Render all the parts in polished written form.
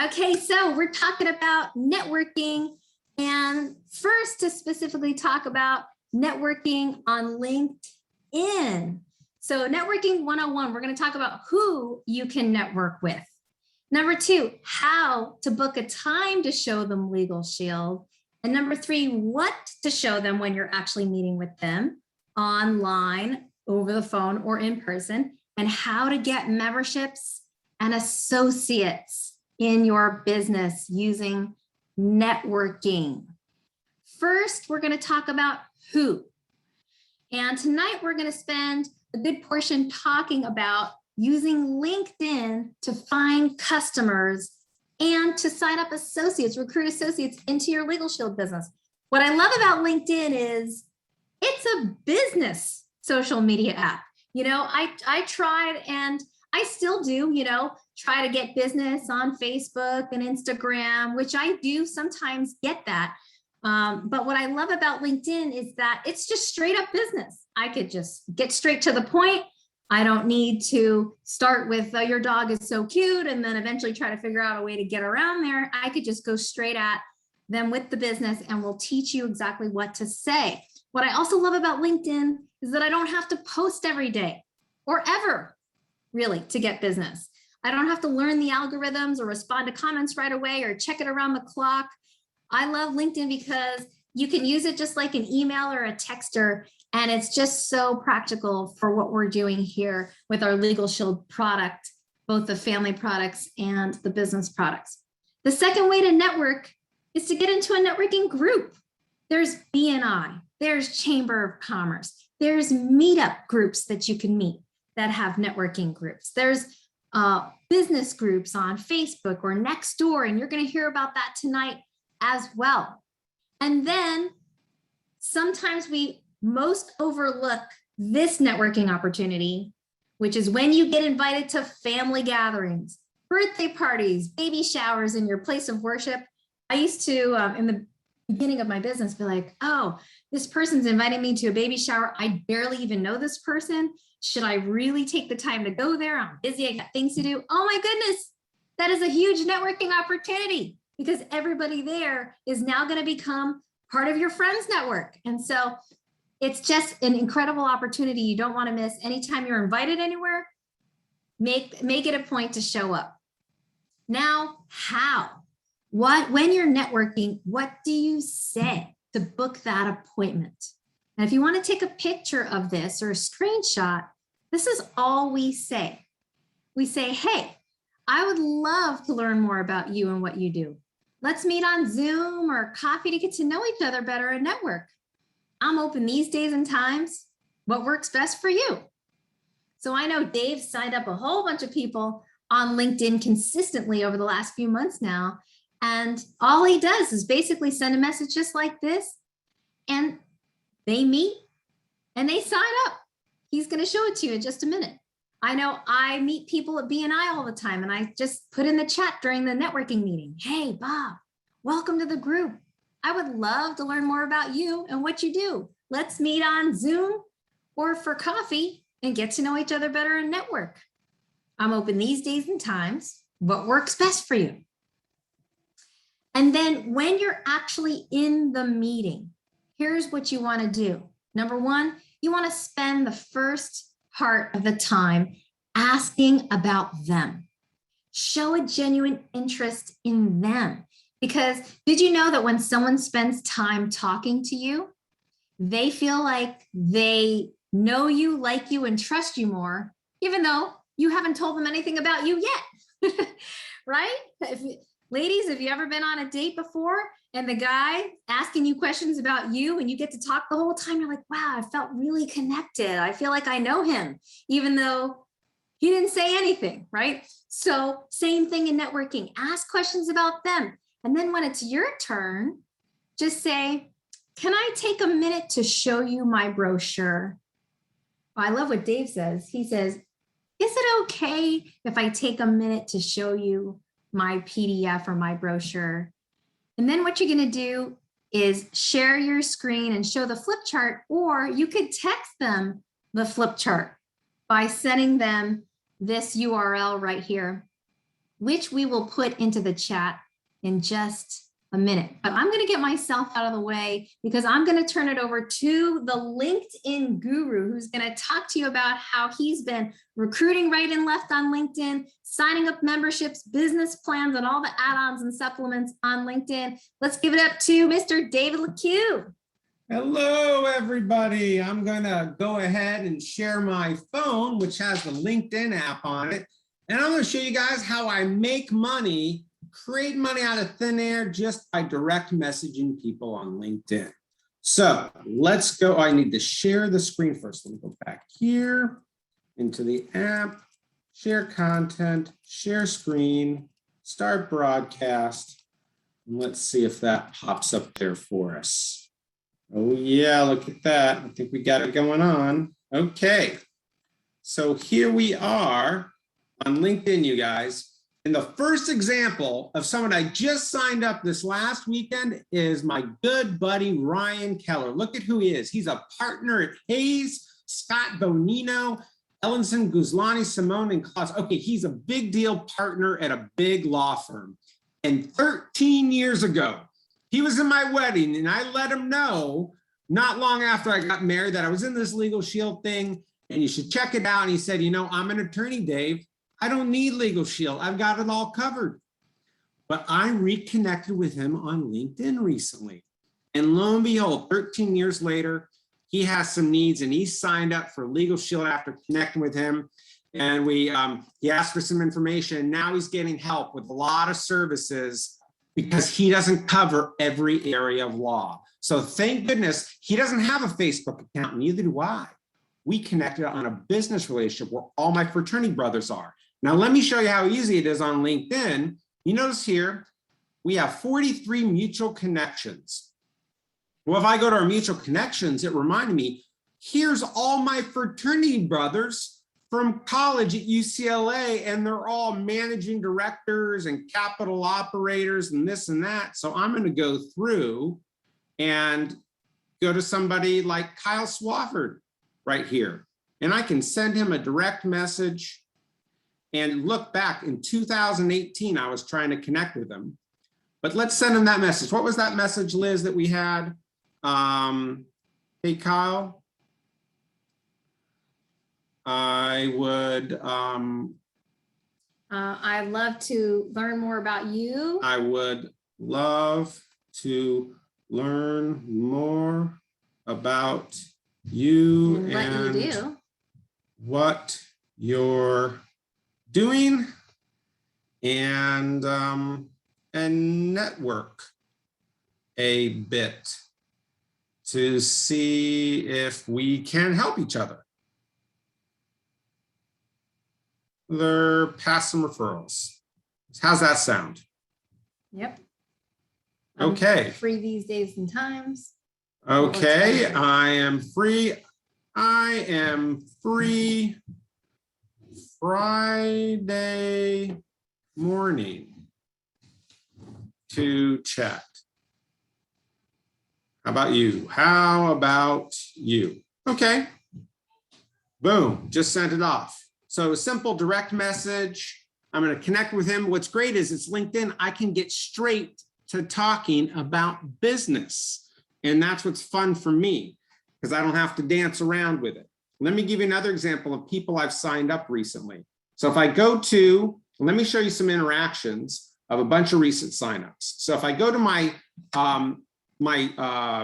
Okay, so we're talking about networking, and first to specifically talk about networking on LinkedIn. So networking 101, we're going to talk about who you can network with. Number two, how to book a time to show them Legal Shield. And number three, what to show them when you're actually meeting with them online, over the phone, or in person, and how to get memberships and associates in your business using networking. First, we're going to talk about who. And tonight we're going to spend a good portion talking about using LinkedIn to find customers and to sign up associates, recruit associates into your Legal Shield business. What I love about LinkedIn is it's a business social media app. You know, I tried and I still do, try to get business on Facebook and Instagram, which I do sometimes get that. But what I love about LinkedIn is that it's just straight up business. I could just get straight to the point. I don't need to start with your dog is so cute and then eventually try to figure out a way to get around there. I could just go straight at them with the business and we'll teach you exactly what to say. What I also love about LinkedIn is that I don't have to post every day or ever really to get business. I don't have to learn the algorithms or respond to comments right away or check it around the clock. I love LinkedIn because you can use it just like an email or a texter, and it's just so practical for what we're doing here with our Legal Shield product, both the family products and the business products. The second way to network is to get into a networking group. There's BNI, there's Chamber of Commerce, there's meetup groups that you can meet that have networking groups. There's business groups on Facebook or Nextdoor, and you're going to hear about that tonight as well. And then sometimes we most overlook this networking opportunity, which is when you get invited to family gatherings, birthday parties, baby showers in your place of worship. I used to, in the beginning of my business, be like, oh, this person's inviting me to a baby shower. I barely even know this person. Should I really take the time to go there? I'm busy, I got things to do. Oh my goodness, that is a huge networking opportunity because everybody there is now going to become part of your friends network. And so it's just an incredible opportunity you don't want to miss. Anytime you're invited anywhere, make it a point to show up. Now, how? When you're networking, what do you say to book that appointment? And if you want to take a picture of this or a screenshot, this is all we say. We say, hey, I would love to learn more about you and what you do. Let's meet on Zoom or coffee to get to know each other better and network. I'm open these days and times. What works best for you? So I know Dave signed up a whole bunch of people on LinkedIn consistently over the last few months now. And all he does is basically send a message just like this, and they meet and they sign up. He's going to show it to you in just a minute. I know I meet people at BNI all the time, and I just put in the chat during the networking meeting, hey, Bob, welcome to the group. I would love to learn more about you and what you do. Let's meet on Zoom or for coffee and get to know each other better and network. I'm open these days and times. What works best for you? And then when you're actually in the meeting, here's what you want to do. Number one, you want to spend the first part of the time asking about them. Show a genuine interest in them. Because did you know that when someone spends time talking to you, they feel like they know you, like you, and trust you more, even though you haven't told them anything about you yet, right? Ladies, have you ever been on a date before and the guy asking you questions about you and you get to talk the whole time? You're like, wow, I felt really connected. I feel like I know him, even though he didn't say anything, right? So same thing in networking. Ask questions about them. And then when it's your turn, just say, can I take a minute to show you my brochure? Well, I love what Dave says. He says, is it okay if I take a minute to show you my PDF or my brochure? And then what you're going to do is share your screen and show the flip chart, or you could text them the flip chart by sending them this URL right here. which we will put into the chat in just a minute. But I'm going to get myself out of the way because I'm going to turn it over to the LinkedIn guru who's going to talk to you about how he's been recruiting right and left on LinkedIn, signing up memberships, business plans, and all the add-ons and supplements on LinkedIn. Let's give it up to Mr. David LeCue. Hello, everybody. I'm going to go ahead and share my phone, which has the LinkedIn app on it. And I'm going to show you guys how I make money, create money out of thin air just by direct messaging people on LinkedIn. So let's go. I need to share the screen first. Let me go back here into the app, share content, share screen, start broadcast. And let's see if that pops up there for us. Oh yeah, look at that. I think we got it going on. Okay. So here we are on LinkedIn, you guys. And the first example of someone I just signed up this last weekend is my good buddy, Ryan Keller. Look at who he is. He's a partner at Hayes, Scott Bonino, Ellenson, Guzlani, Simone, and Klaus. Okay, he's a big deal partner at a big law firm. And 13 years ago, he was in my wedding, and I let him know not long after I got married that I was in this Legal Shield thing, and you should check it out. And he said, you know, I'm an attorney, Dave. I don't need Legal Shield. I've got it all covered. But I reconnected with him on LinkedIn recently. And lo and behold, 13 years later, he has some needs, and he signed up for Legal Shield after connecting with him. And he asked for some information. Now he's getting help with a lot of services because he doesn't cover every area of law. So thank goodness he doesn't have a Facebook account, neither do I. We connected on a business relationship where all my fraternity brothers are. Now let me show you how easy it is on LinkedIn. You notice here, we have 43 mutual connections. Well, if I go to our mutual connections, it reminded me, here's all my fraternity brothers from college at UCLA, and they're all managing directors and capital operators and this and that. So I'm going to go through and go to somebody like Kyle Swafford right here. And I can send him a direct message and look back in 2018, I was trying to connect with him. But let's send him that message. What was that message, Liz, that we had? Hey, Kyle. I would I'd love to learn more about you. I would love to learn more about you and what you're doing, and network a bit to see if we can help each other. They're past some referrals. How's that sound? Yep. Okay. Free these days and times. Okay, I am free. I am free Friday morning to chat. How about you? How about you? Okay. Boom, just sent it off. So a simple direct message. I'm going to connect with him. What's great is it's LinkedIn. I can get straight to talking about business. And that's what's fun for me because I don't have to dance around with it. Let me give you another example of people I've signed up recently. So if I go to, let me show you some interactions of a bunch of recent signups. So if I go to my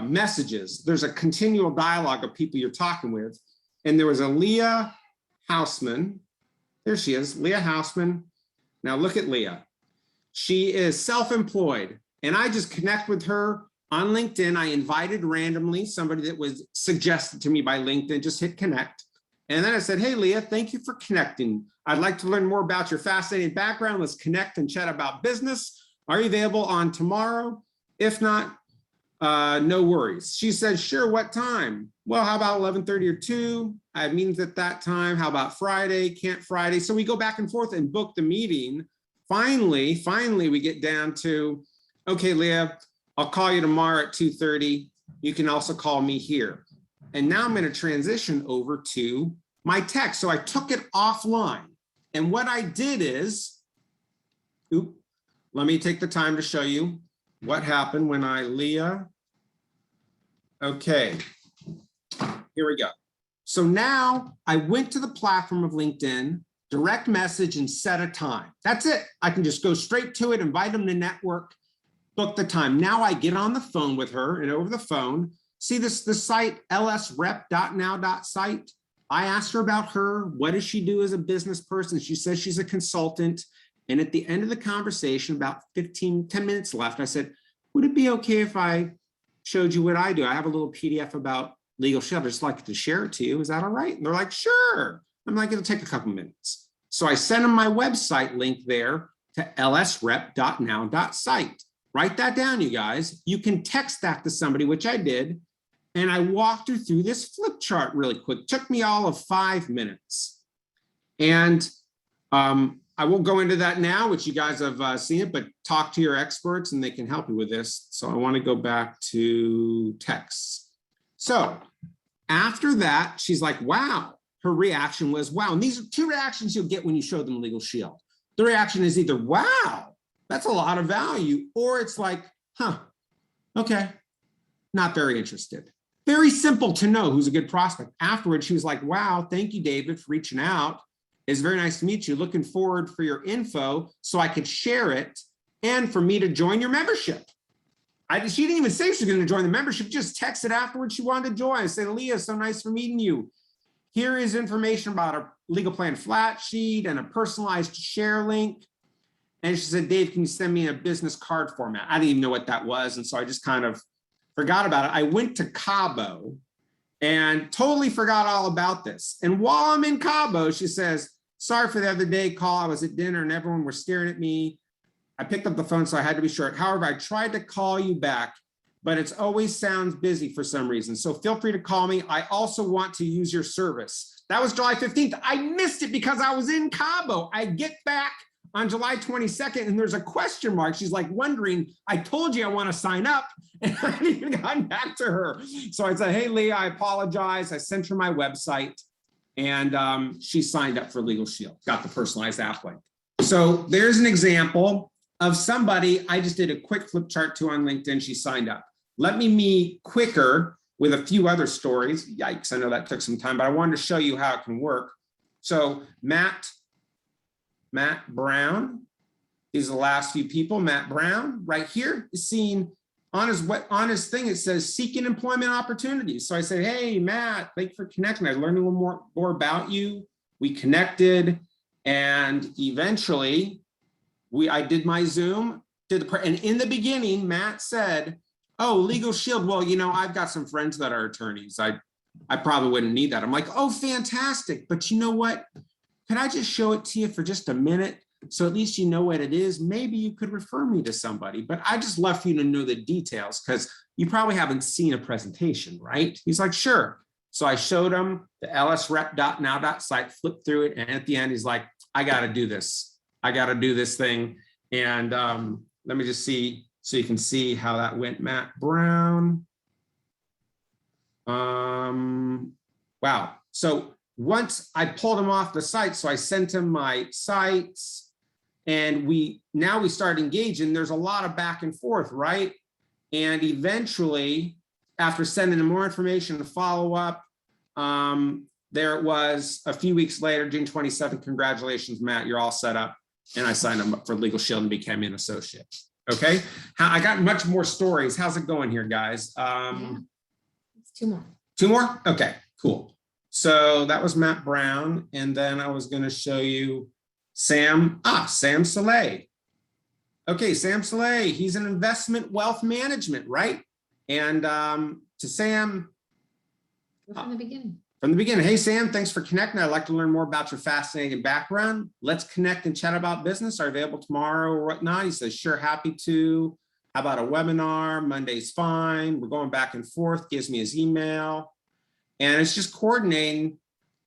messages, there's a continual dialogue of people you're talking with. And there was a Leah Hausman. There she is, Leah Hausman. Now look at Leah. She is self-employed, and I just connect with her on LinkedIn. I invited randomly somebody that was suggested to me by LinkedIn, just hit connect. And then I said, hey, Leah, thank you for connecting. I'd like to learn more about your fascinating background. Let's connect and chat about business. Are you available on tomorrow? If not, no worries. She said, sure, what time? Well, how about 11:30 or 2? I have meetings at that time. How about Friday? Can't Friday. So we go back and forth and book the meeting. Finally, we get down to, okay, Leah, I'll call you tomorrow at 2:30. You can also call me here. And now I'm going to transition over to my text. So I took it offline. And what I did is Oop. Let me take the time to show you what happened when Leah. Okay, here we go. So now I went to the platform of LinkedIn, direct message, and set a time. That's it. I can just go straight to it, invite them to network, book the time. Now I get on the phone with her, and over the phone, see the site lsrep.now.site. I asked her about her. What does she do as a business person? She says she's a consultant. And at the end of the conversation, about 10 minutes left, I said, would it be okay if I showed you what I do? I have a little PDF about Legal Shield. I'd just like to share it to you. Is that all right? And they're like, sure. I'm like, it'll take a couple minutes. So I sent them my website link there to lsrep.now.site. Write that down, you guys. You can text that to somebody, which I did. And I walked her through this flip chart really quick. Took me all of 5 minutes. And I won't go into that now, which you guys have seen it, but talk to your experts and they can help you with this. So I want to go back to texts. So after that, she's like, wow. Her reaction was, wow. And these are two reactions you'll get when you show them Legal Shield. The reaction is either, wow, that's a lot of value, or it's like, huh, okay, not very interested. Very simple to know who's a good prospect. Afterwards, she was like, wow, thank you, David, for reaching out. It's very nice to meet you. Looking forward for your info so I could share it and for me to join your membership. She didn't even say she was going to join the membership, just texted afterwards she wanted to join. I said, Leah, so nice for meeting you. Here is information about a legal plan flat sheet and a personalized share link. And she said, Dave, can you send me a business card format? I didn't even know what that was. And so I just kind of forgot about it. I went to Cabo and totally forgot all about this. And while I'm in Cabo, she says, sorry for the other day call. I was at dinner and everyone was staring at me. I picked up the phone, so I had to be short. However, I tried to call you back, but it's always sounds busy for some reason. So feel free to call me. I also want to use your service. That was July 15th. I missed it because I was in Cabo. I get back on July 22nd and there's a question mark. She's like wondering, I told you I want to sign up and I hadn't even gotten back to her. So I said, hey, Leah, I apologize. I sent her my website and she signed up for Legal Shield, got the personalized app link. So there's an example of somebody I just did a quick flip chart to on LinkedIn. She signed up. Let me be quicker with a few other stories. Yikes, I know that took some time, but I wanted to show you how it can work. So Matt Brown is the last few people. Matt Brown right here is seen on his thing. It says seeking employment opportunities. So I said, hey, Matt, thank you for connecting. I learned a little more about you. We connected and eventually I did my Zoom, and in the beginning, Matt said, oh, Legal Shield. Well, you know, I've got some friends that are attorneys. I probably wouldn't need that. I'm like, oh, fantastic. But you know what? Can I just show it to you for just a minute? So at least you know what it is. Maybe you could refer me to somebody, but I just left you to know the details because you probably haven't seen a presentation, right? He's like, sure. So I showed him the lsrep.now.site, flipped through it. And at the end, he's like, I got to do this. I got to do this thing. And let me just see so you can see how that went. Matt Brown. Wow. So once I pulled him off the site, so I sent him my sites and now we start engaging. There's a lot of back and forth, right? And eventually, after sending him more information to follow up, there it was a few weeks later, June 27th. Congratulations, Matt, you're all set up. And I signed him up for Legal Shield and became an associate. Okay, I got much more stories. How's it going here, guys? It's two more. Two more? Okay, cool. So that was Matt Brown. And then I was going to show you Sam Soleil. Okay, Sam Soleil, he's an investment wealth management, right? And to Sam. From the beginning. From the beginning. Hey, Sam, thanks for connecting. I'd like to learn more about your fascinating background. Let's connect and chat about business. Are you available tomorrow or whatnot? He says, sure, happy to. How about a webinar? Monday's fine. We're going back and forth, gives me his email. And it's just coordinating.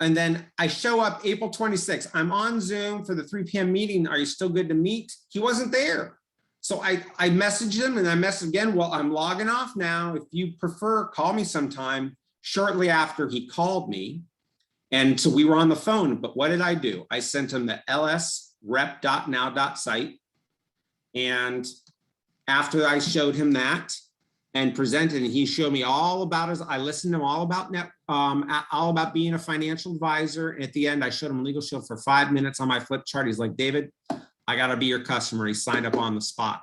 And then I show up April 26th. I'm on Zoom for the 3 p.m. meeting. Are you still good to meet? He wasn't there. So I messaged him and I messaged again. Well, I'm logging off now. If you prefer, call me sometime. Shortly after he called me. And so we were on the phone, but what did I do? I sent him the lsrep.now.site. And after I showed him that and presented, and he showed me all about I listened to him all about being a financial advisor. And at the end, I showed him Legal Shield for 5 minutes on my flip chart. He's like, David, I got to be your customer. He signed up on the spot.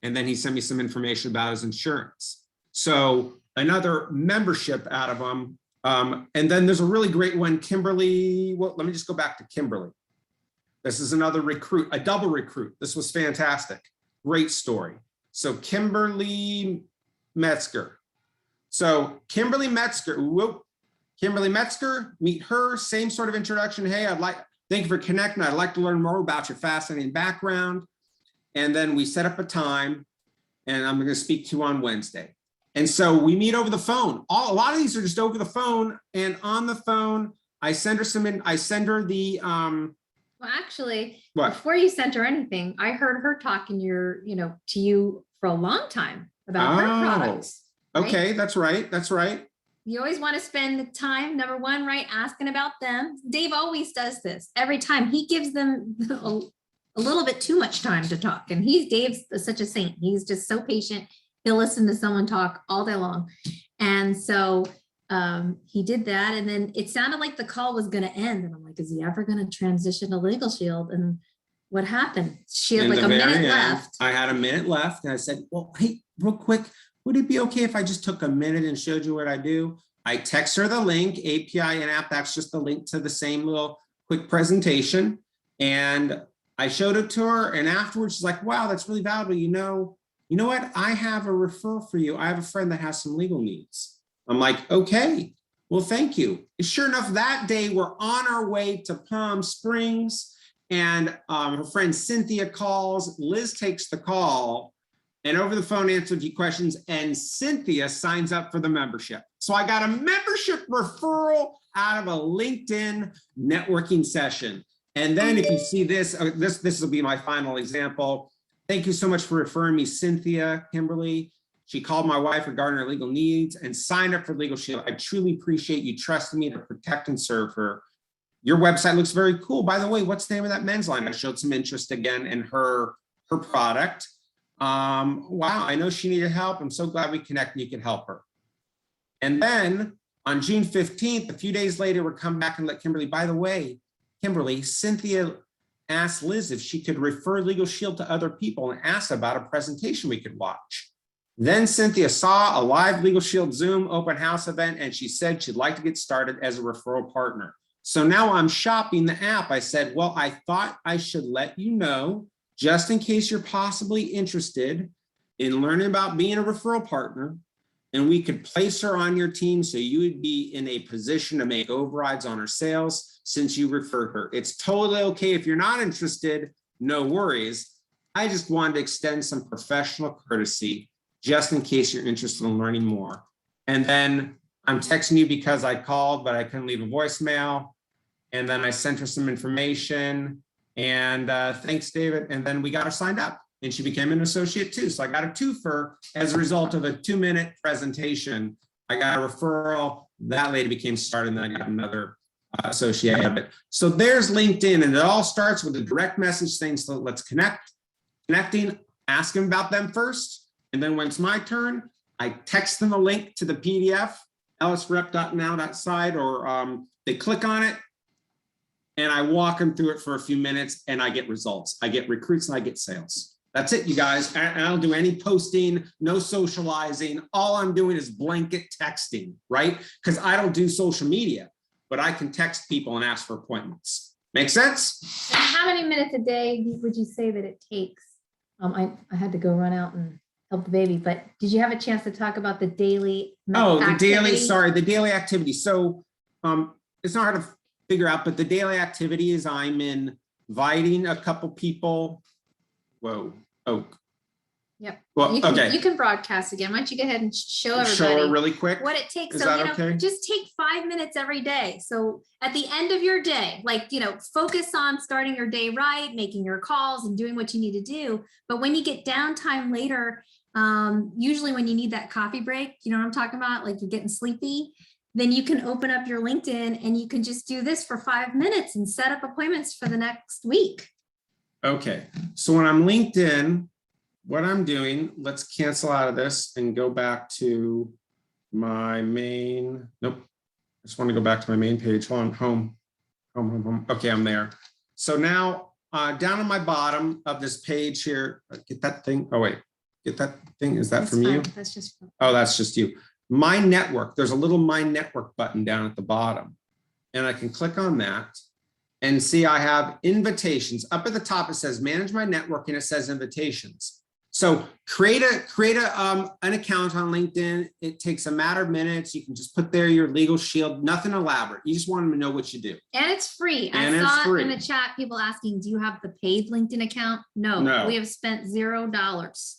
And then he sent me some information about his insurance. So another membership out of him. And then there's a really great one, Kimberly. Well, let me just go back to Kimberly. This is another recruit, a double recruit. This was fantastic. Great story. So Kimberly Metzger. So Kimberly Metzger, meet her, same sort of introduction. Hey, thank you for connecting. I'd like to learn more about your fascinating background. And then we set up a time, and I'm going to speak to you on Wednesday. And so we meet over the phone. A lot of these are just over the phone, and on the phone, I send her the, Well, actually, what? Before you sent her anything, I heard her talking to you for a long time about her products. Right? Okay, that's right. That's right. You always want to spend the time, number one, right, asking about them. Dave always does this every time. He gives them a little bit too much time to talk. And Dave's such a saint. He's just so patient. He'll listen to someone talk all day long. And so he did that. And then it sounded like the call was going to end. And I'm like, is he ever going to transition to Legal Shield? And what happened? She had like a minute left. I had a minute left. And I said, well, hey, real quick, would it be okay if I just took a minute and showed you what I do? I text her the link, API and app. That's just the link to the same little quick presentation. And I showed it to her. And afterwards, she's like, wow, that's really valuable. You know what? I have a referral for you. I have a friend that has some legal needs. I'm like, okay, well, thank you. And sure enough, that day we're on our way to Palm Springs, and her friend Cynthia calls. Liz takes the call and over the phone answered a few questions, and Cynthia signs up for the membership. So I got a membership referral out of a LinkedIn networking session. And then if you see this, this will be my final example. Thank you so much for referring me, Cynthia, Kimberly. She called my wife regarding her legal needs and signed up for Legal Shield. I truly appreciate you trusting me to protect and serve her. Your website looks very cool. By the way, what's the name of that men's line? I showed some interest again in her product. Wow, I know she needed help. I'm so glad we connected and you could help her. And then on June 15th, a few days later, we'll come back and let Kimberly, by the way, Kimberly, Cynthia asked Liz if she could refer Legal Shield to other people and asked about a presentation we could watch. Then Cynthia saw a live Legal Shield Zoom open house event, and she said she'd like to get started as a referral partner. So now I'm shopping the app. I said, well, I thought I should let you know, just in case you're possibly interested in learning about being a referral partner, and we could place her on your team so you would be in a position to make overrides on her sales since you referred her. It's totally okay if you're not interested, no worries. I just wanted to extend some professional courtesy just in case you're interested in learning more. And then I'm texting you because I called, but I couldn't leave a voicemail. And then I sent her some information, and thanks, David. And then we got her signed up, and she became an associate too. So I got a twofer as a result of a 2-minute presentation. I got a referral, that lady became started, and then I got another associate out of it. So there's LinkedIn, and it all starts with a direct message saying, so let's connecting, ask them about them first. And then when it's my turn, I text them a link to the PDF, ellisrep.now.site, or they click on it, and I walk them through it for a few minutes, and I get results. I get recruits and I get sales. That's it, you guys. I don't do any posting, no socializing. All I'm doing is blanket texting, right? Because I don't do social media, but I can text people and ask for appointments. Make sense? And how many minutes a day would you say that it takes? I had to go run out and help the baby, but did you have a chance to talk about the daily activity? The daily activity. So it's not hard to figure out, but the daily activity is I'm inviting a couple people. Whoa. Oh. Yep. Well, you can broadcast again. Why don't you go ahead and show everybody show her really quick what it takes. Is So, that okay? Just take 5 minutes every day. So at the end of your day, focus on starting your day right, making your calls and doing what you need to do. But when you get downtime later, usually when you need that coffee break, you know what I'm talking about? Like you're getting sleepy, then you can open up your LinkedIn and you can just do this for 5 minutes and set up appointments for the next week. Okay, so when I'm LinkedIn, what I'm doing, let's cancel out of this and go back to my main, nope. I just want to go back to my main page. Hold on, home. Okay, I'm there. So now down on my bottom of this page here, get that thing. Oh, wait, get that thing. Is that from you? That's just fine. Oh, that's just you. My network, there's a little My Network button down at the bottom. And I can click on that and see I have invitations. Up at the top, it says Manage My Network and it says invitations. So create an account on LinkedIn. It takes a matter of minutes. You can just put there your legal shield, nothing elaborate. You just want them to know what you do. And it's free. And I saw free. in the chat people asking, do you have the paid LinkedIn account? No. We have spent $0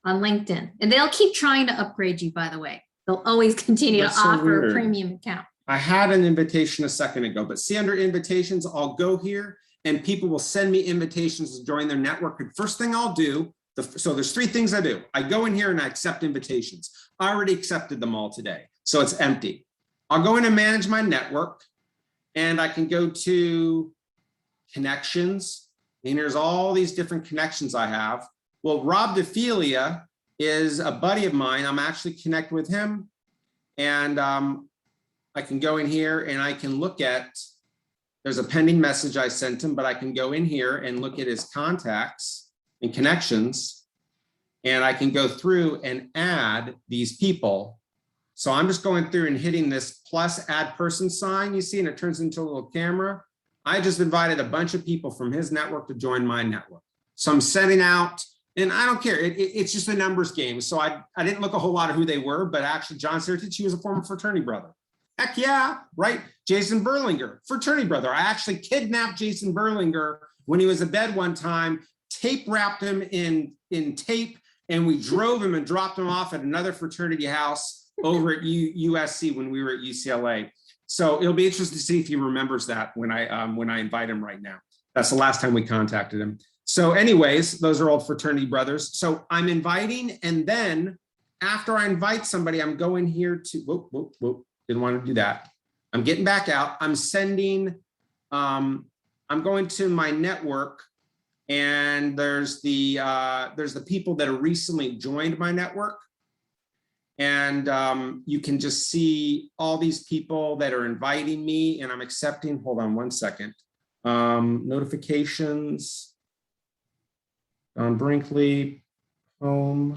on LinkedIn. And they'll keep trying to upgrade you, by the way. They'll always continue to offer a premium account. I had an invitation a second ago, but see under invitations, I'll go here and people will send me invitations to join their network. And first thing I'll do, so there's 3 things I do. I go in here and I accept invitations. I already accepted them all today, so it's empty. I'll go in and manage my network and I can go to connections. And there's all these different connections I have. Well, Rob DeFilia is a buddy of mine. I'm actually connected with him. And I can go in here and I can look at, there's a pending message I sent him, but I can go in here and look at his contacts and connections, and I can go through and add these people. So I'm just going through and hitting this plus add person sign, you see, and it turns into a little camera. I just invited a bunch of people from his network to join my network. So I'm sending out, and I don't care, it's just a numbers game. So I didn't look a whole lot of who they were, but actually John Sertich, he was a former fraternity brother. Heck yeah, right? Jason Berlinger, fraternity brother. I actually kidnapped Jason Berlinger when he was in bed one time, tape wrapped him in tape, and we drove him and dropped him off at another fraternity house over at USC when we were at UCLA. So it'll be interesting to see if he remembers that when I invite him right now. That's the last time we contacted him. So anyways, those are old fraternity brothers. So I'm inviting, and then after I invite somebody, I'm going here to, didn't want to do that. I'm getting back out. I'm sending, I'm going to my network, and there's the people that have recently joined my network. And you can just see all these people that are inviting me, and I'm accepting. Hold on one second. Notifications. Don Brinkley, home.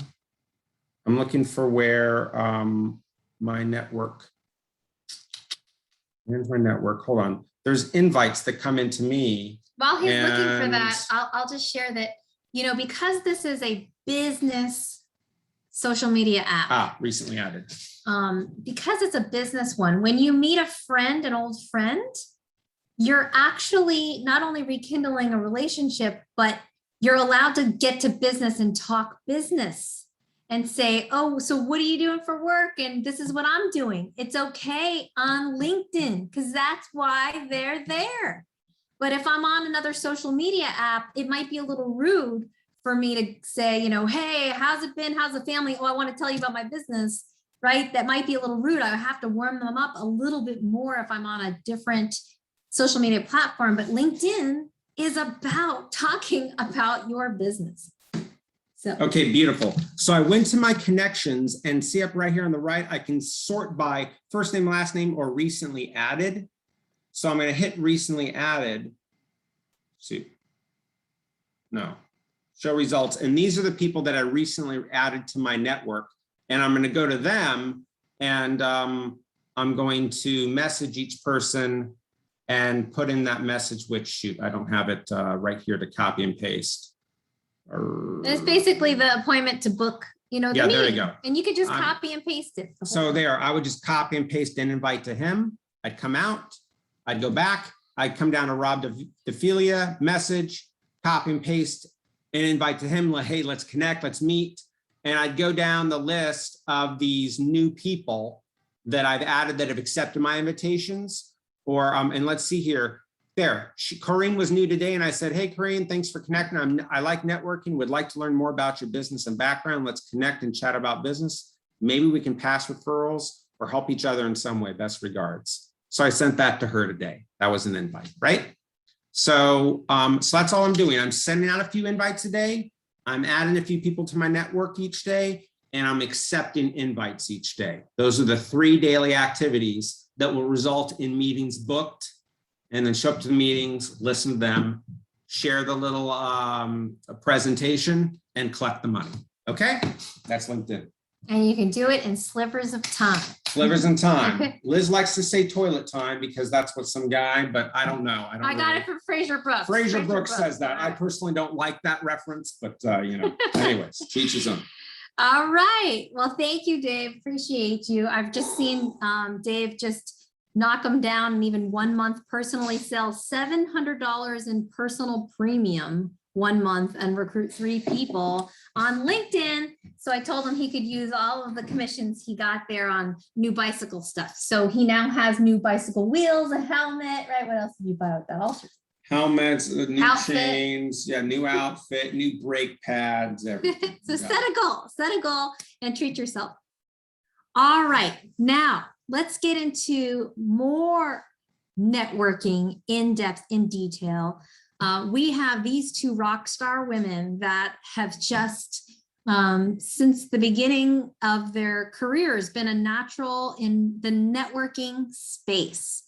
I'm looking for where my network. Here's my network. Hold on. There's invites that come into me. While he's looking for that, I'll just share that, because this is a business social media app. Recently added. Because it's a business one, when you meet a friend, an old friend, you're actually not only rekindling a relationship, but you're allowed to get to business and talk business and say, oh, so what are you doing for work? And this is what I'm doing. It's okay on LinkedIn because that's why they're there. But if I'm on another social media app, it might be a little rude for me to say, hey, how's it been? How's the family? Oh, I want to tell you about my business, right? That might be a little rude. I have to warm them up a little bit more if I'm on a different social media platform. But LinkedIn is about talking about your business. So. Okay, beautiful. So I went to my connections and see up right here on the right, I can sort by first name, last name, or recently added. So I'm going to hit recently added. See, no, show results. And these are the people that I recently added to my network. And I'm going to go to them and I'm going to message each person and put in that message, which shoot, I don't have it right here to copy and paste. It's basically the appointment to book, the meeting. There you go. And you could just copy and paste it. So there, I would just copy and paste an invite to him. I'd come out, I'd go back, I'd come down to Rob DeFilia, message, copy and paste an invite to him. Like, hey, let's connect, let's meet. And I'd go down the list of these new people that I've added that have accepted my invitations. Or, and let's see here. There, Corinne was new today, and I said, hey, Corinne, thanks for connecting. I like networking, would like to learn more about your business and background. Let's connect and chat about business. Maybe we can pass referrals or help each other in some way. Best regards. So I sent that to her today. That was an invite, right? So that's all I'm doing. I'm sending out a few invites a day. I'm adding a few people to my network each day, and I'm accepting invites each day. Those are the 3 daily activities that will result in meetings booked, and then show up to the meetings, listen to them, share the little presentation, and collect the money. Okay, that's LinkedIn. And you can do it in slivers of time. Slivers in time. Liz likes to say toilet time because that's what some guy, but I don't know. I got it from Fraser Brooks. Fraser Brooks says that. I personally don't like that reference, but anyways, teach his own. All right. Well, thank you, Dave. Appreciate you. I've just seen Dave just knock them down, and even 1 month personally sell $700 in personal premium 1 month and recruit 3 people on LinkedIn. So I told him he could use all of the commissions he got there on new bicycle stuff. So he now has new bicycle wheels, a helmet, right? What else did you buy with that? Also, helmets, new outfit. Chains, new outfit, new brake pads, everything. So set a goal and treat yourself. All right, now let's get into more networking in depth, in detail. We have these 2 rock star women that have just, since the beginning of their careers, been a natural in the networking space.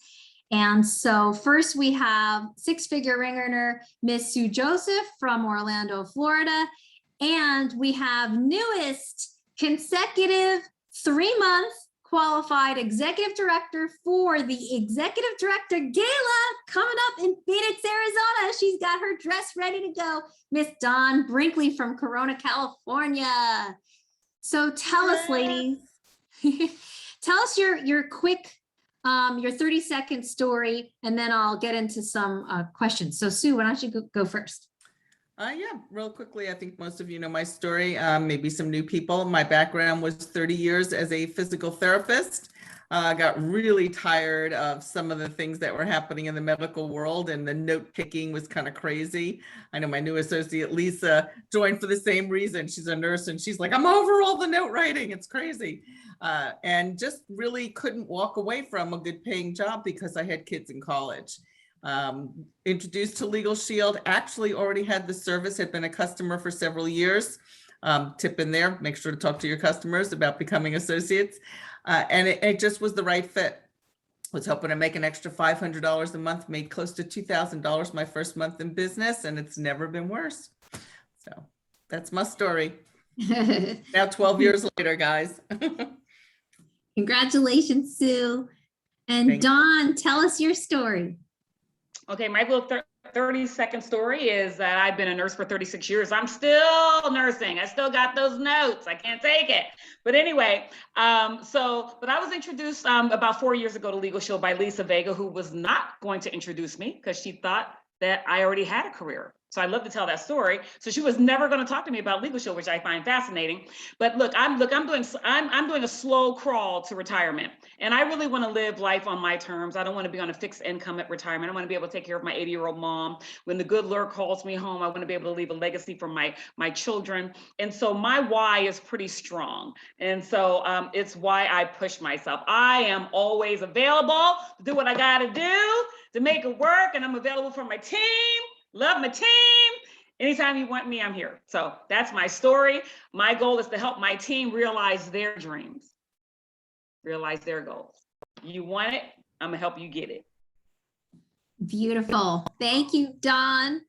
And so first we have 6-figure ring earner, Miss Sue Joseph from Orlando, Florida. And we have newest consecutive 3-month qualified executive director for the executive director gala coming up in Phoenix, Arizona. She's got her dress ready to go. Miss Dawn Brinkley from Corona, California. So tell us, ladies, tell us your quick, your 30-second story, and then I'll get into some questions. So Sue, why don't you go first? Yeah, real quickly, I think most of you know my story, maybe some new people. My background was 30 years as a physical therapist. Got really tired of some of the things that were happening in the medical world, and the note picking was kind of crazy. I know my new associate, Lisa, joined for the same reason. She's a nurse, and she's like, I'm over all the note writing. It's crazy. And just really couldn't walk away from a good paying job because I had kids in college. Introduced to Legal Shield, actually already had the service, had been a customer for several years. Tip in there, make sure to talk to your customers about becoming associates. And it just was the right fit. Was hoping to make an extra $500 a month, made close to $2,000 my first month in business, and it's never been worse. So that's my story. Now 12 years later, guys. Congratulations, Sue. And Dawn, tell us your story. Okay, my little 30-second story is that I've been a nurse for 36 years. I'm still nursing. I still got those notes. I can't take it. But anyway, but I was introduced about 4 years ago to Legal Shield by Lisa Vega, who was not going to introduce me because she thought that I already had a career. So I love to tell that story. So she was never going to talk to me about Legal Shield, which I find fascinating. But look, I'm doing a slow crawl to retirement, and I really want to live life on my terms. I don't want to be on a fixed income at retirement. I want to be able to take care of my 80-year-old mom. When the good Lord calls me home, I want to be able to leave a legacy for my children. And so my why is pretty strong. And so it's why I push myself. I am always available to do what I got to do to make it work, and I'm available for my team. Love my team. Anytime you want me, I'm here. So that's my story. My goal is to help my team realize their dreams, realize their goals. You want it, I'm gonna help you get it. Beautiful. Thank you, Dawn.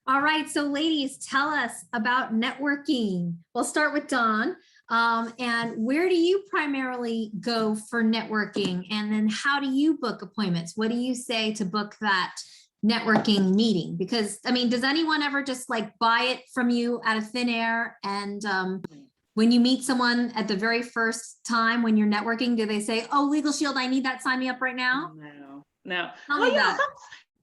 All right, so ladies, tell us about networking. We'll start with Dawn. And where do you primarily go for networking? And then how do you book appointments? What do you say to book that networking meeting? Because I mean, does anyone ever just like buy it from you out of thin air? And when you meet someone at the very first time when you're networking, do they say, oh, Legal Shield, I need that, sign me up right now? No. Well, yeah,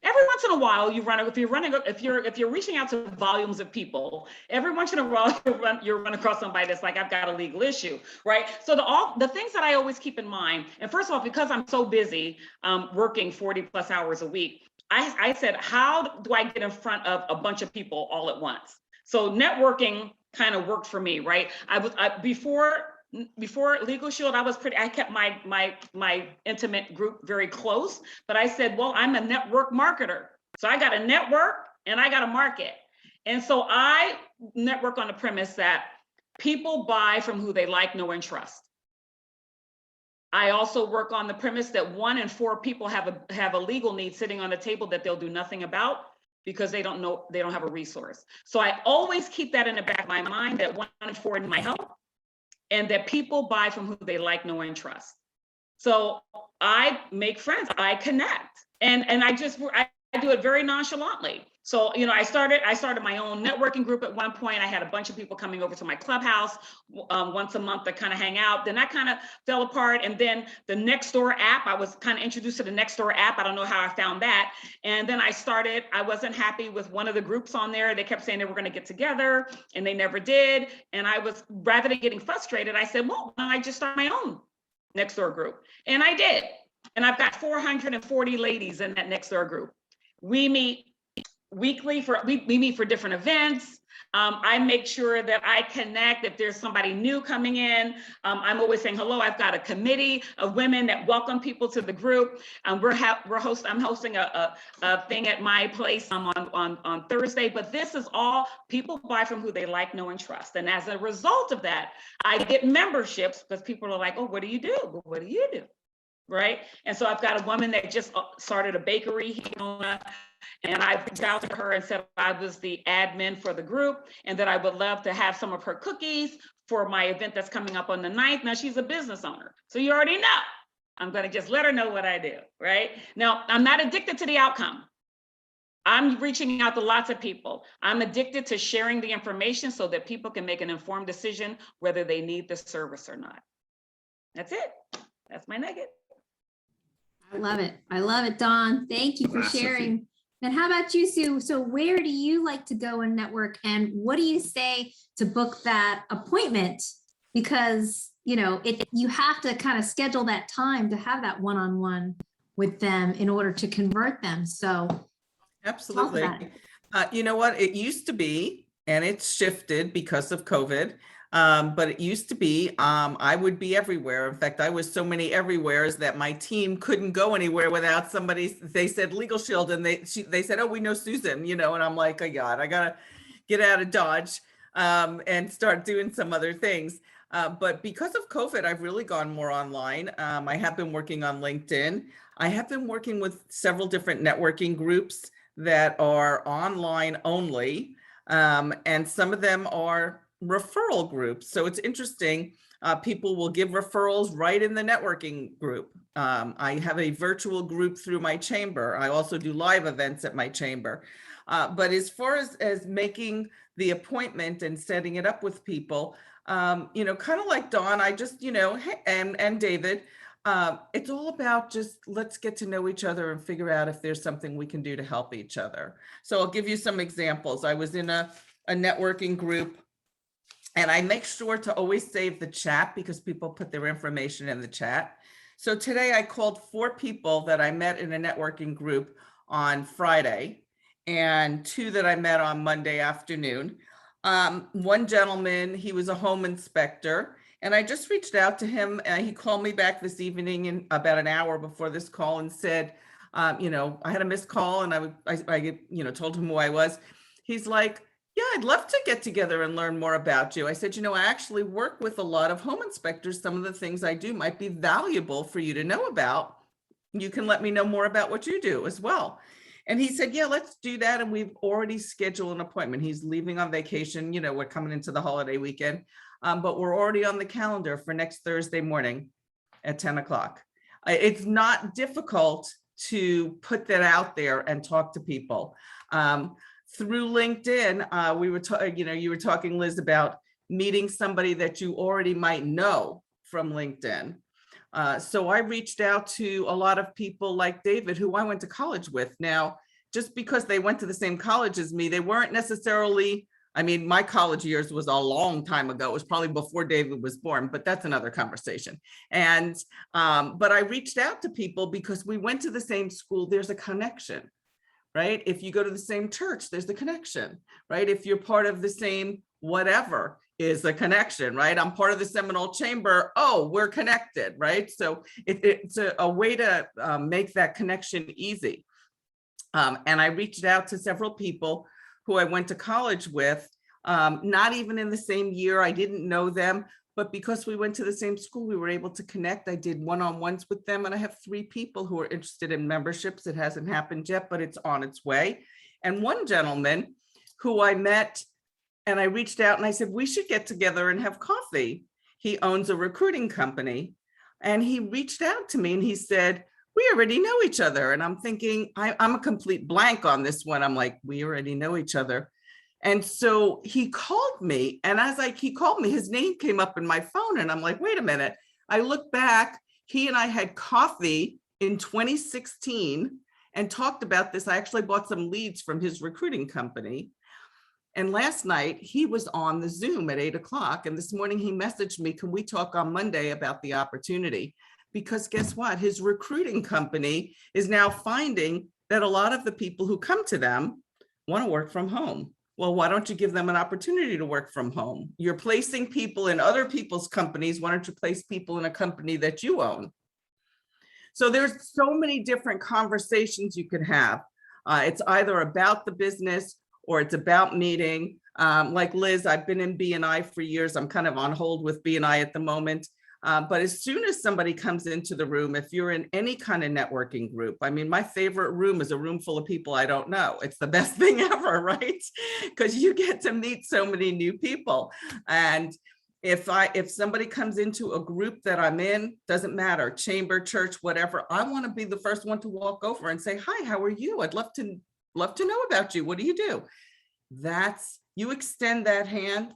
every once in a while if you're reaching out to volumes of people, every once in a while you run across somebody that's like, I've got a legal issue, right? So the things that I always keep in mind, and first of all, because I'm so busy working 40 plus hours a week, I said, how do I get in front of a bunch of people all at once? So networking kind of worked for me, right? Before Legal Shield, I kept my intimate group very close, but I said, well, I'm a network marketer. So I got to network and I got to market. And so I network on the premise that people buy from who they like, know, and trust. I also work on the premise that 1 in 4 people have a legal need sitting on the table that they'll do nothing about because they don't have a resource. So I always keep that in the back of my mind, that 1 in 4 need my help, and that people buy from who they like, know, and trust. So I make friends, I connect, and I do it very nonchalantly. So, you know, I started my own networking group at one point. I had a bunch of people coming over to my clubhouse once a month to kind of hang out. Then that kind of fell apart. And then the Nextdoor app, I was kind of introduced to the Nextdoor app. I don't know how I found that. And then I wasn't happy with one of the groups on there. They kept saying they were going to get together and they never did. And rather than getting frustrated, I said, well, why don't I just start my own Nextdoor group? And I did. And I've got 440 ladies in that Nextdoor group. We meet weekly we meet for different events. I make sure that I connect if there's somebody new coming in. I'm always saying hello. I've got a committee of women that welcome people to the group. I'm hosting a thing at my place on Thursday. But this is all people buy from who they like, know, and trust. And as a result of that, I get memberships because people are like, oh, what do you do? Well, what do you do? Right. And so I've got a woman that just started a bakery here, and I reached out to her and said I was the admin for the group and that I would love to have some of her cookies for my event that's coming up on the 9th. Now she's a business owner. So you already know. I'm going to just let her know what I do. Right. Now, I'm not addicted to the outcome. I'm reaching out to lots of people. I'm addicted to sharing the information so that people can make an informed decision whether they need the service or not. That's it. That's my nugget. I love it. I love it, Dawn. Thank you for sharing. And how about you, Sue? So where do you like to go and network? And what do you say to book that appointment? Because, you know, you have to kind of schedule that time to have that one-on-one with them in order to convert them. So absolutely. You know what? It used to be, and it's shifted because of COVID. But it used to be, I would be everywhere. In fact, I was so many everywheres that my team couldn't go anywhere without somebody. They said Legal Shield, and they said, oh, we know Susan, you know, and I'm like, oh God, I gotta get out of Dodge and start doing some other things. But because of COVID, I've really gone more online. I have been working on LinkedIn. I have been working with several different networking groups that are online only, and some of them are referral groups. So it's interesting. People will give referrals right in the networking group. I have a virtual group through my chamber. I also do live events at my chamber. But as far as making the appointment and setting it up with people, you know, kind of like Dawn, I just, you know, and David, it's all about just let's get to know each other and figure out if there's something we can do to help each other. So I'll give you some examples. I was in a networking group, and I make sure to always save the chat because people put their information in the chat. So today I called 4 people that I met in a networking group on Friday and 2 that I met on Monday afternoon. One gentleman, he was a home inspector, and I just reached out to him. He called me back this evening in about an hour before this call and said, you know, I had a missed call, and I you know, told him who I was. He's like, yeah, I'd love to get together and learn more about you. I said, you know, I actually work with a lot of home inspectors. Some of the things I do might be valuable for you to know about. You can let me know more about what you do as well. And he said, yeah, let's do that. And we've already scheduled an appointment. He's leaving on vacation. You know, we're coming into the holiday weekend, but we're already on the calendar for next Thursday morning at 10 o'clock. It's not difficult to put that out there and talk to people. Through LinkedIn, we were, you know, you were talking, Liz, about meeting somebody that you already might know from LinkedIn. So I reached out to a lot of people like David, who I went to college with. Now, just because they went to the same college as me, they weren't necessarily, I mean, my college years was a long time ago. It was probably before David was born, but that's another conversation. And, but I reached out to people because we went to the same school. There's a connection. Right? If you go to the same church, there's the connection, right? If you're part of the same whatever is a connection, right? I'm part of the Seminole Chamber. Oh, we're connected, right? So it's a way to make that connection easy. And I reached out to several people who I went to college with, not even in the same year. I didn't know them, but because we went to the same school, we were able to connect. I did one-on-ones with them, and I have 3 people who are interested in memberships. It hasn't happened yet, but it's on its way. And one gentleman who I met, and I reached out and I said, we should get together and have coffee. He owns a recruiting company, and he reached out to me and he said, we already know each other. And I'm thinking, I'm a complete blank on this one. I'm like, we already know each other. And so he called me, and as he called me, his name came up in my phone, and I'm like, wait a minute. I look back, he and I had coffee in 2016 and talked about this. I actually bought some leads from his recruiting company. And last night he was on the Zoom at 8 o'clock. And this morning he messaged me, can we talk on Monday about the opportunity? Because guess what? His recruiting company is now finding that a lot of the people who come to them want to work from home. Well, why don't you give them an opportunity to work from home? You're placing people in other people's companies. Why don't you place people in a company that you own? So there's so many different conversations you can have. It's either about the business or it's about meeting. Like Liz, I've been in B&I for years. I'm kind of on hold with B&I at the moment. But as soon as somebody comes into the room, if you're in any kind of networking group, I mean, my favorite room is a room full of people I don't know. It's the best thing ever, right? Because you get to meet so many new people. And if somebody comes into a group that I'm in, doesn't matter, chamber, church, whatever, I want to be the first one to walk over and say, hi, how are you? I'd love to know about you. What do you do? You extend that hand,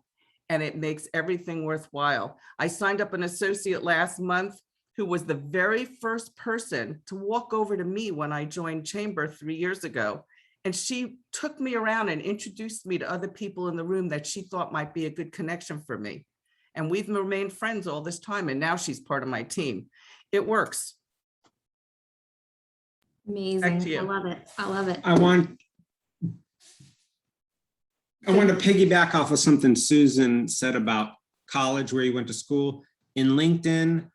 and it makes everything worthwhile. I signed up an associate last month who was the very first person to walk over to me when I joined Chamber 3 years ago. And she took me around and introduced me to other people in the room that she thought might be a good connection for me. And we've remained friends all this time. And now she's part of my team. It works. Amazing. I love it. I love it. I want to piggyback off of something Susan said about college, where you went to school. In LinkedIn,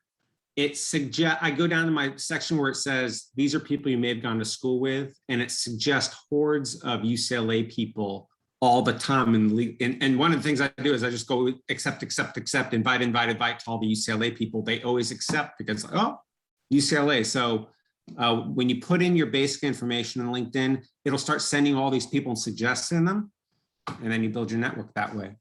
I go down to my section where it says, these are people you may have gone to school with, and it suggests hordes of UCLA people all the time. And one of the things I do is I just go accept, invite to all the UCLA people. They always accept because, oh, UCLA. So when you put in your basic information on LinkedIn, it'll start sending all these people and suggesting them. And then you build your network that way.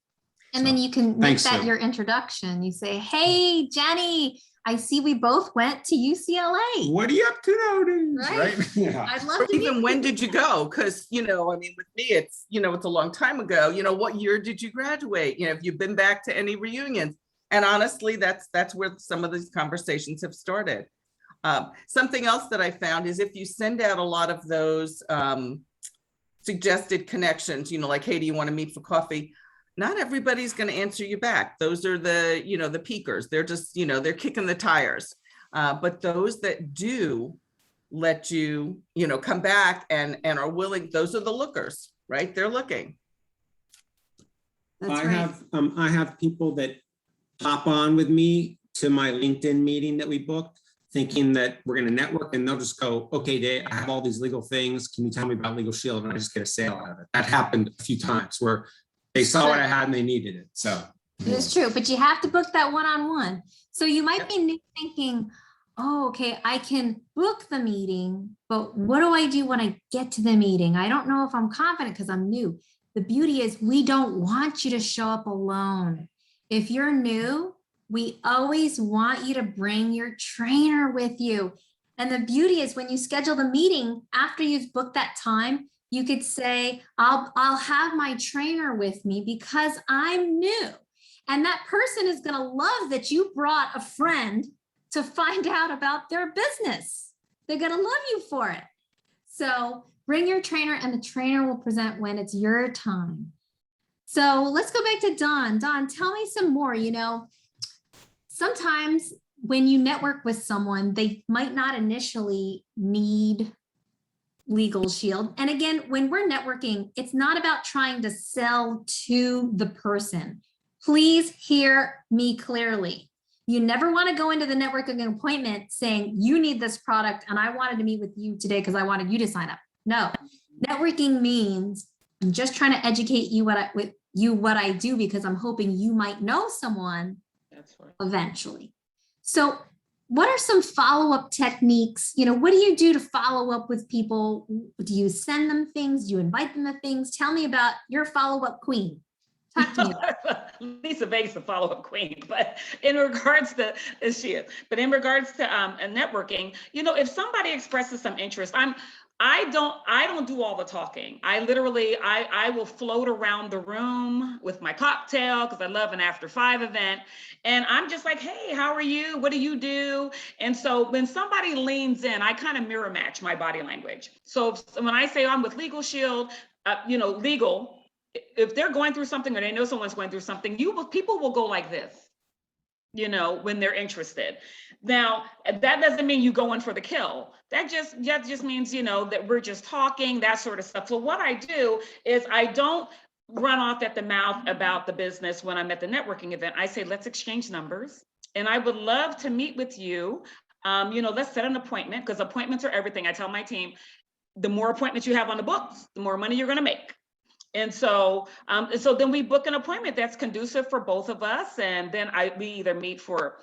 And then you can make that your introduction. You say, hey, Jenny, I see we both went to UCLA. What are you up to nowadays? Right? Yeah. I'd love Or to even when did you go? Because, I mean, with me, it's a long time ago. What year did you graduate? Have you been back to any reunions? And honestly, that's where some of these conversations have started. Something else that I found is if you send out a lot of those suggested connections, like, hey, do you want to meet for coffee? Not everybody's going to answer you back. Those are the, the peakers. They're just, they're kicking the tires. But those that do let you, come back and are willing, those are the lookers, right? They're looking. That's right. I have people that hop on with me to my LinkedIn meeting that we booked, thinking that we're going to network, and they'll just go, okay, Dave, I have all these legal things. Can you tell me about Legal Shield? And I just get a sale out of it. That happened a few times where they saw what I had and they needed it. So it is true, but you have to book that one-on-one. So you might be thinking, oh, okay, I can book the meeting, but what do I do when I get to the meeting? I don't know if I'm confident because I'm new. The beauty is we don't want you to show up alone. If you're new, we always want you to bring your trainer with you. And the beauty is when you schedule the meeting, after you've booked that time, you could say, I'll have my trainer with me because I'm new. And that person is going to love that you brought a friend to find out about their business. They're going to love you for it. So bring your trainer, and the trainer will present when it's your time. So let's go back to Dawn. Dawn, tell me some more. Sometimes when you network with someone, they might not initially need Legal Shield. And again, when we're networking, it's not about trying to sell to the person. Please hear me clearly. You never want to go into the networking appointment saying, you need this product and I wanted to meet with you today because I wanted you to sign up. No, networking means I'm just trying to educate you what I do, because I'm hoping you might know someone That's right. eventually. So what are some follow-up techniques? What do you do to follow up with people? Do you send them things? Do you invite them to things? Tell me about your follow-up queen. Talk to me about it. Lisa Vegas, the follow-up queen, but in regards to a networking, if somebody expresses some interest, I don't do all the talking. I will float around the room with my cocktail, because I love an after 5 event. And I'm just like, hey, how are you? What do you do? And so when somebody leans in, I kind of mirror match my body language. So when I say I'm with Legal Shield, legal, if they're going through something or they know someone's going through something, people will go like this, when they're interested. Now, that doesn't mean you go in for the kill. That just means, that we're just talking, that sort of stuff. So what I do is I don't run off at the mouth about the business when I'm at the networking event. I say, let's exchange numbers. And I would love to meet with you. Let's set an appointment, because appointments are everything. I tell my team, the more appointments you have on the books, the more money you're going to make. And so then we book an appointment that's conducive for both of us. And then we either meet for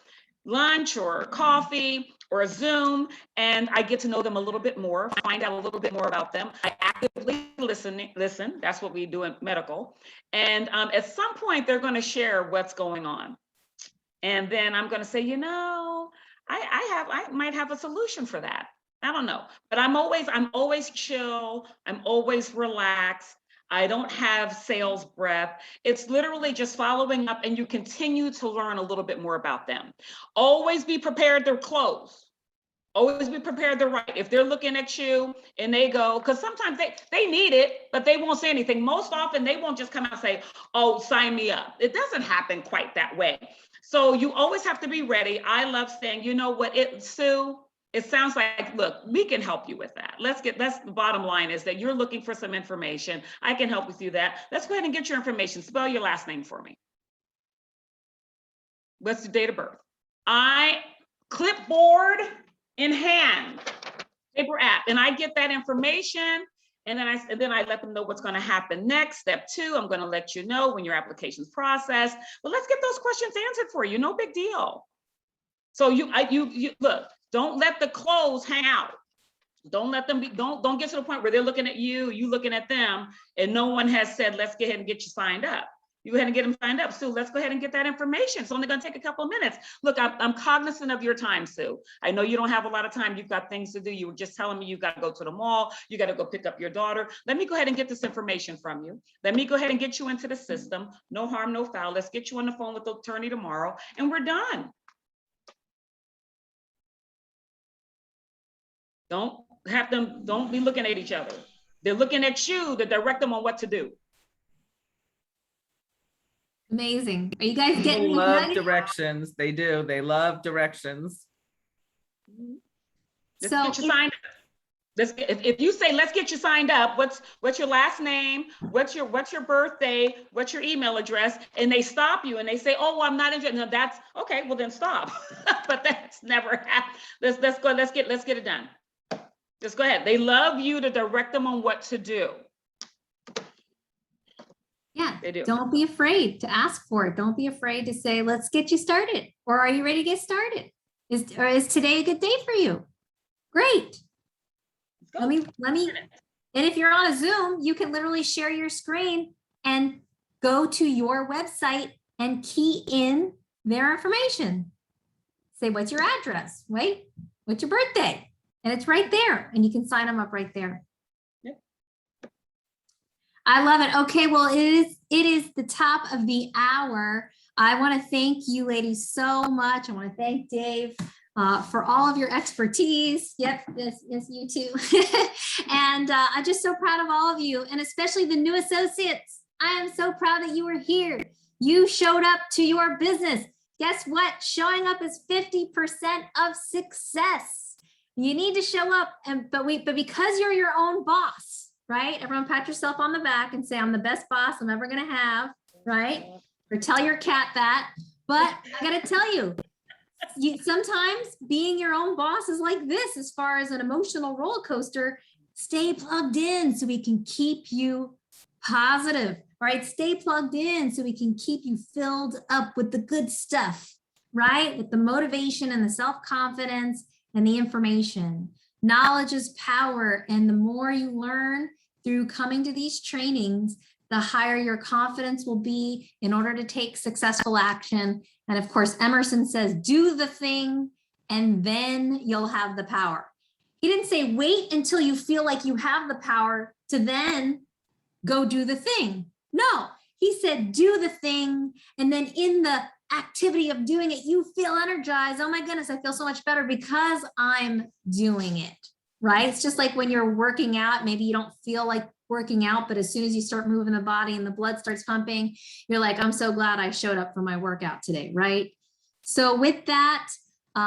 lunch or coffee or a Zoom, and I get to know them a little bit more, find out a little bit more about them. I actively listen. That's what we do in medical. And at some point, they're going to share what's going on. And then I'm going to say, I might have a solution for that. I don't know, but I'm always chill. I'm always relaxed. I don't have sales breath. It's literally just following up, and you continue to learn a little bit more about them. Always be prepared to close. Always be prepared to write. If they're looking at you and they go, because sometimes they need it, but they won't say anything. Most often they won't just come out and say, oh, sign me up. It doesn't happen quite that way. So you always have to be ready. I love saying, you know what, Sue, it sounds like, look, we can help you with that. That's the bottom line, is that you're looking for some information. I can help with you that. Let's go ahead and get your information. Spell your last name for me. What's the date of birth? Clipboard in hand, paper app, and I get that information. And then I let them know what's going to happen next. Step 2, I'm going to let you know when your application's processed. But let's get those questions answered for you. No big deal. So you look. Don't let the close hang out. Don't let them don't get to the point where they're looking at you, you looking at them, and no one has said, let's go ahead and get you signed up. You go ahead and get them signed up. Sue, let's go ahead and get that information. It's only going to take a couple of minutes. Look, I'm cognizant of your time, Sue. I know you don't have a lot of time. You've got things to do. You were just telling me you got to go to the mall. You got to go pick up your daughter. Let me go ahead and get this information from you. Let me go ahead and get you into the system. No harm, no foul. Let's get you on the phone with the attorney tomorrow, and we're done. Don't be looking at each other. They're looking at you to direct them on what to do. Amazing. Are you guys People getting love excited? directions. They do. They love directions. Let's So get you signed up. If you say, let's get you signed up, what's your last name? What's your birthday? What's your email address? And they stop you and they say, oh, well, I'm not interested. No, that's okay. Well, then stop. But that's never happened. Let's get it done. Just go ahead. They love you to direct them on what to do. yeah, They do. don't be afraid to ask for it. Don't be afraid to say, let's get you started. Or are you ready to get started? Is today a good day for you? Great. Let me, and if you're on a Zoom, you can literally share your screen and go to your website and key in their information. Say, what's your address? Wait, what's your birthday? And it's right there, and you can sign them up right there. Yep. I love it. Okay, well, it is the top of the hour. I want to thank you ladies so much. I want to thank Dave for all of your expertise. Yep, yes, you too. And I'm just so proud of all of you, and especially the new associates. I am so proud that you were here. You showed up to your business. Guess what? Showing up is 50% of success. You need to show up, but because you're your own boss, right? Everyone pat yourself on the back and say, I'm the best boss I'm ever going to have, right? Or tell your cat that. But I got to tell you, sometimes being your own boss is like this, as far as an emotional roller coaster. Stay plugged in so we can keep you positive, right? Stay plugged in so we can keep you filled up with the good stuff, right? With the motivation and the self-confidence and the information. Knowledge is power. And the more you learn through coming to these trainings, the higher your confidence will be in order to take successful action. And of course, Emerson says, do the thing and then you'll have the power. He didn't say wait until you feel like you have the power to then go do the thing. No, he said do the thing. And then in the activity of doing it, you feel energized. Oh my goodness, I feel so much better because I'm doing it, right? It's just like when you're working out, maybe you don't feel like working out, but as soon as you start moving the body and the blood starts pumping, you're like, I'm so glad I showed up for my workout today, right? So with that,